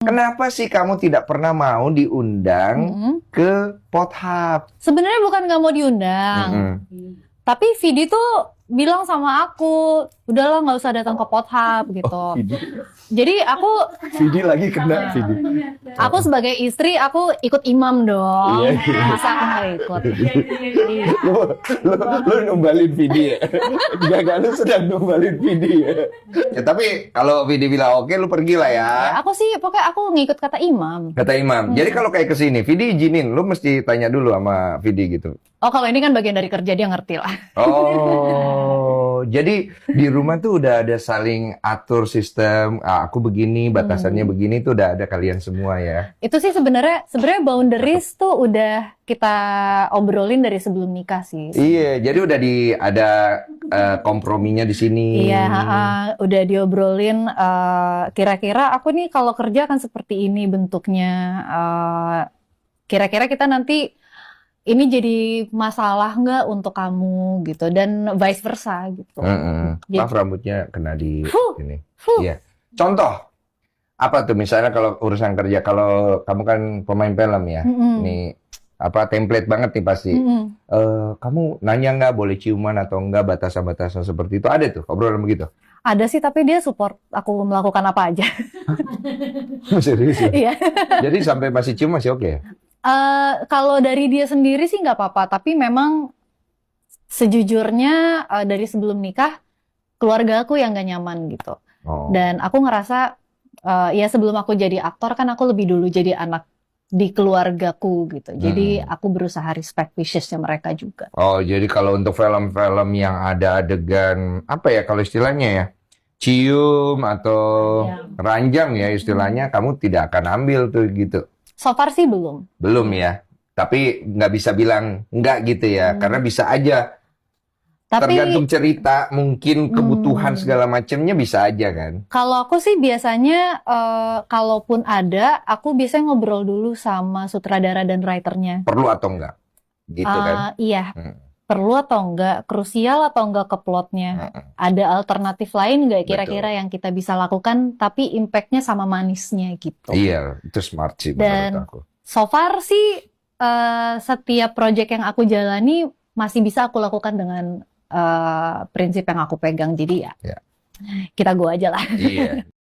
Kenapa sih kamu tidak pernah mau diundang ke Pothub? Sebenarnya bukan nggak mau diundang, tapi Vidi tuh bilang sama aku, udahlah nggak usah datang ke Pothub gitu. Jadi aku Vidi lagi kena Vidi. Aku sebagai istri, aku ikut imam dong. Masa aku nggak ikut? Lu numbalin Vidi ya? Gak lu sedang numbalin Vidi ya? Ya tapi kalau Vidi bilang oke, lu pergi lah ya. Aku sih, pokoknya aku ngikut kata imam. Kata imam. Jadi kalau kayak kesini, Vidi izinin, lu mesti tanya dulu sama Vidi gitu. Oh, kalau ini kan bagian dari kerja, dia ngerti lah. Oh, jadi di rumah tuh udah ada saling atur sistem, aku begini, batasannya begini, tuh udah ada kalian semua ya? Itu sih sebenarnya boundaries tuh udah kita obrolin dari sebelum nikah sih. Iya, jadi udah ada komprominya di sini. Iya, udah diobrolin kira-kira aku nih kalau kerja kan seperti ini bentuknya. Kira-kira kita nanti ini jadi masalah nggak untuk kamu gitu, dan vice versa gitu. Maaf, rambutnya kena di ini. Iya. Contoh apa tuh misalnya kalau urusan kerja, kalau kamu kan pemain film ya, nih apa template banget nih pasti. Kamu nanya nggak boleh ciuman atau enggak, batasan-batasan seperti itu ada tuh obrolan begitu? Ada sih, tapi dia support aku melakukan apa aja. Serius ya? Iya. Jadi sampai masih cium masih oke? Kalau dari dia sendiri sih nggak apa-apa, tapi memang sejujurnya dari sebelum nikah keluarga aku yang nggak nyaman gitu. Dan aku ngerasa ya sebelum aku jadi aktor kan aku lebih dulu jadi anak di keluargaku gitu. Jadi aku berusaha respect wishes-nya mereka juga. Oh, jadi kalau untuk film-film yang ada adegan apa ya kalau istilahnya ya, cium atau ranjang ya istilahnya, kamu tidak akan ambil tuh gitu? So far sih belum. Belum ya? Tapi nggak bisa bilang nggak gitu ya, karena bisa aja. Tapi tergantung cerita, mungkin kebutuhan segala macamnya bisa aja kan? Kalau aku sih biasanya, kalaupun ada, aku biasanya ngobrol dulu sama sutradara dan writernya. Perlu atau enggak? Gitu kan? Iya. Perlu atau enggak, krusial atau enggak ke plotnya. Ada alternatif lain nggak kira-kira yang kita bisa lakukan, tapi impact-nya sama manisnya gitu. Iya, itu smart sih menurut aku. So far sih, setiap project yang aku jalani masih bisa aku lakukan dengan prinsip yang aku pegang. Jadi ya, kita go aja lah. Iya.